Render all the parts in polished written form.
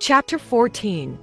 Chapter 14.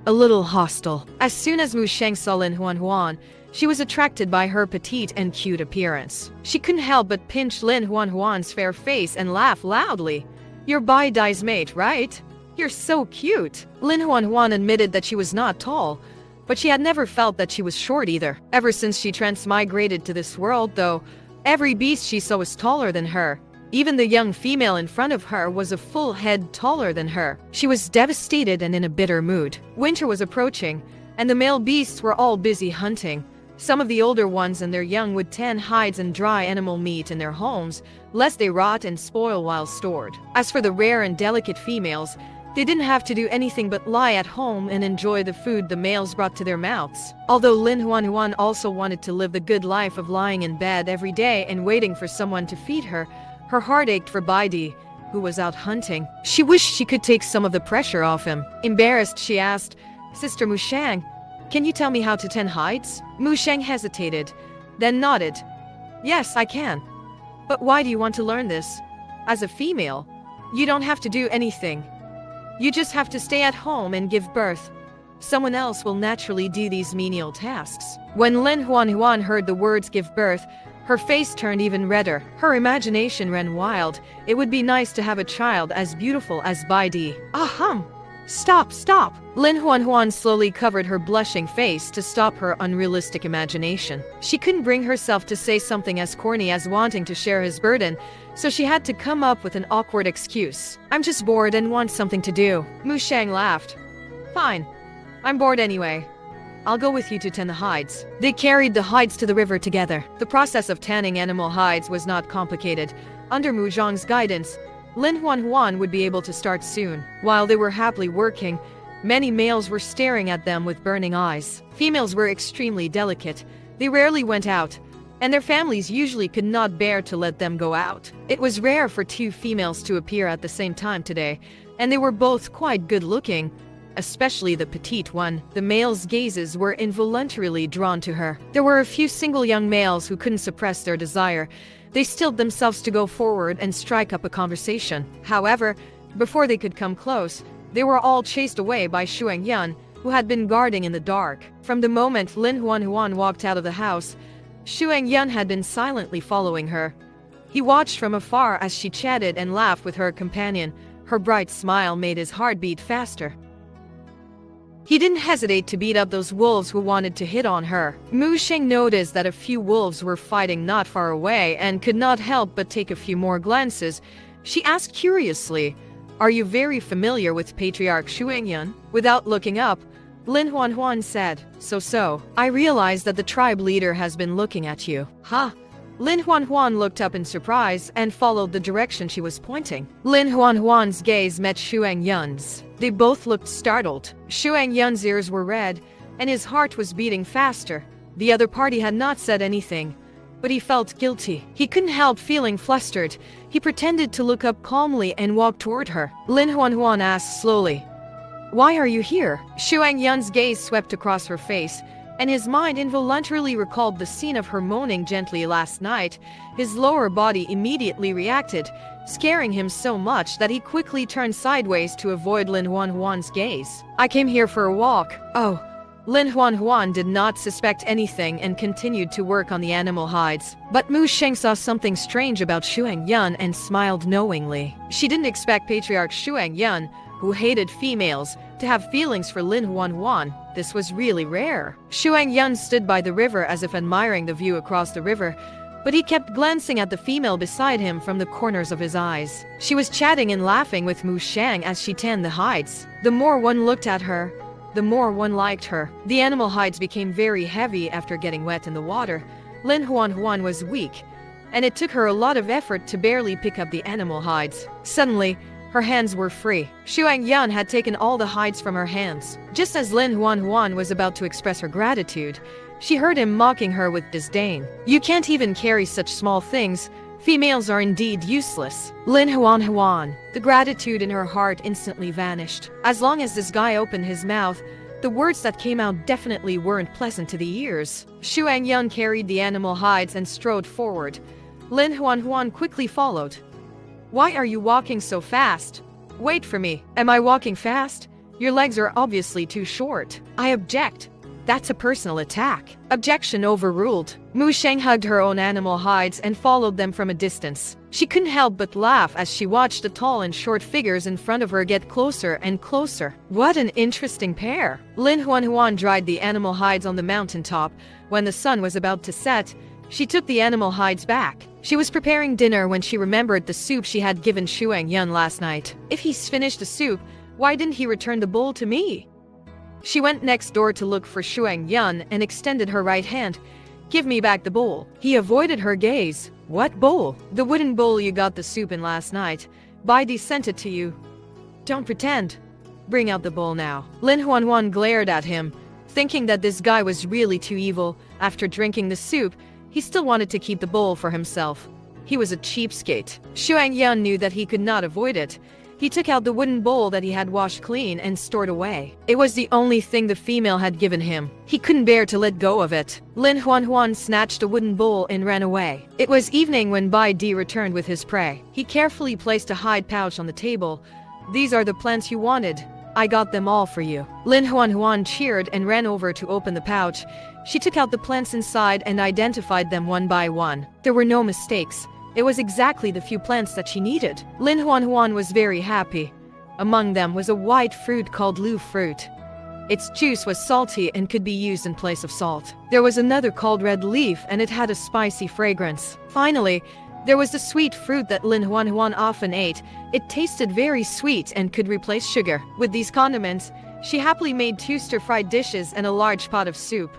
A little hostile. As soon as Mu Sheng saw Lin Nuannuan, she was attracted by her petite and cute appearance. She couldn't help but pinch Lin Nuannuan's fair face and laugh loudly. "You're Bai Dai's mate, right? You're so cute." Lin Nuannuan admitted that she was not tall, but she had never felt that she was short either. Ever since she transmigrated to this world, though, every beast she saw was taller than her. Even the young female in front of her was a full head taller than her. She was devastated and in a bitter mood. Winter was approaching, and the male beasts were all busy hunting. Some of the older ones and their young would tan hides and dry animal meat in their homes, lest they rot and spoil while stored. As for the rare and delicate females, they didn't have to do anything but lie at home and enjoy the food the males brought to their mouths. Although Lin Nuannuan also wanted to live the good life of lying in bed every day and waiting for someone to feed her, her heart ached for Bai Dai, who was out hunting. She wished she could take some of the pressure off him. Embarrassed, she asked, "Sister Mu Sheng, can you tell me how to tan hides?" Mu Sheng hesitated, then nodded. "Yes, I can. But why do you want to learn this? As a female, you don't have to do anything. You just have to stay at home and give birth. Someone else will naturally do these menial tasks." When Lin Nuannuan heard the words "give birth," her face turned even redder. Her imagination ran wild. It would be nice to have a child as beautiful as Bai Dai. Ahem! Stop! Lin Nuannuan slowly covered her blushing face to stop her unrealistic imagination. She couldn't bring herself to say something as corny as wanting to share his burden, so she had to come up with an awkward excuse. "I'm just bored and want something to do." Mu Sheng laughed. "Fine. I'm bored anyway. I'll go with you to tan the hides." They carried the hides to the river together. The process of tanning animal hides was not complicated. Under Mu Zhang's guidance, Lin Nuannuan would be able to start soon. While they were happily working, many males were staring at them with burning eyes. Females were extremely delicate. They rarely went out, and their families usually could not bear to let them go out. It was rare for two females to appear at the same time today, and they were both quite good-looking. Especially the petite one. The male's gazes were involuntarily drawn to her. There were a few single young males who couldn't suppress their desire. They steeled themselves to go forward and strike up a conversation. However, before they could come close, they were all chased away by Xuangyun, who had been guarding in the dark. From the moment Lin Nuannuan walked out of the house, Xuangyun had been silently following her. He watched from afar as she chatted and laughed with her companion. Her bright smile made his heart beat faster. He didn't hesitate to beat up those wolves who wanted to hit on her. Mu Sheng noticed that a few wolves were fighting not far away and could not help but take a few more glances. She asked curiously, "Are you very familiar with Patriarch Xuangyun?" Without looking up, Lin Nuannuan said, So. I realize that the tribe leader has been looking at you." "Huh?" Lin Nuannuan looked up in surprise and followed the direction she was pointing. Lin Nuannuan's gaze met Xuangyun's. They both looked startled. Xuangyun's ears were red, and his heart was beating faster. The other party had not said anything, but he felt guilty. He couldn't help feeling flustered. He pretended to look up calmly and walked toward her. Lin Nuannuan asked slowly, "Why are you here?" Xuangyun's gaze swept across her face, and his mind involuntarily recalled the scene of her moaning gently last night. His lower body immediately reacted, scaring him so much that he quickly turned sideways to avoid Lin Nuannuan's gaze. "I came here for a walk." "Oh." Lin Nuannuan did not suspect anything and continued to work on the animal hides. But Mu Sheng saw something strange about Xuangyun and smiled knowingly. She didn't expect Patriarch Xuangyun, who hated females, to have feelings for Lin Nuannuan. This was really rare. Xuangyun stood by the river as if admiring the view across the river, but he kept glancing at the female beside him from the corners of his eyes. She was chatting and laughing with Mu Sheng as she tanned the hides. The more one looked at her, the more one liked her. The animal hides became very heavy after getting wet in the water. Lin Nuannuan was weak, and it took her a lot of effort to barely pick up the animal hides. Suddenly, her hands were free. Xuangyun had taken all the hides from her hands. Just as Lin Nuannuan was about to express her gratitude, she heard him mocking her with disdain. "You can't even carry such small things. Females are indeed useless." Lin Nuannuan. The gratitude in her heart instantly vanished. As long as this guy opened his mouth, the words that came out definitely weren't pleasant to the ears. Xuangyun carried the animal hides and strode forward. Lin Nuannuan quickly followed. "Why are you walking so fast? Wait for me." "Am I walking fast?" Your legs are obviously too short. I object. That's a personal attack. Objection overruled. Mu Sheng hugged her own animal hides and followed them from a distance. She couldn't help but laugh as she watched the tall and short figures in front of her get closer and closer. What an interesting pair. Lin Nuannuan dried the animal hides on the mountaintop. When the sun was about to set, she took the animal hides back. She was preparing dinner when she remembered the soup she had given Xuangyun last night. If he's finished the soup, why didn't he return the bowl to me? She went next door to look for Xuangyun and extended her right hand. Give me back the bowl. He avoided her gaze. What bowl? The wooden bowl you got the soup in last night. Baidi sent it to you. Don't pretend. Bring out the bowl now. Lin Nuannuan glared at him, thinking that this guy was really too evil. After drinking the soup, he still wanted to keep the bowl for himself. He was a cheapskate. Xuangyun knew that he could not avoid it. He took out the wooden bowl that he had washed clean and stored away. It was the only thing the female had given him. He couldn't bear to let go of it. Lin Nuannuan snatched the wooden bowl and ran away. It was evening when Bai Di returned with his prey. He carefully placed a hide pouch on the table. These are the plants you wanted. I got them all for you. Lin Nuannuan cheered and ran over to open the pouch. She took out the plants inside and identified them one by one. There were no mistakes. It was exactly the few plants that she needed. Lin Nuannuan was very happy. Among them was a white fruit called Lu fruit. Its juice was salty and could be used in place of salt. There was another called red leaf and it had a spicy fragrance. Finally, there was the sweet fruit that Lin Nuannuan often ate. It tasted very sweet and could replace sugar. With these condiments, she happily made 2 stir-fried dishes and a large pot of soup.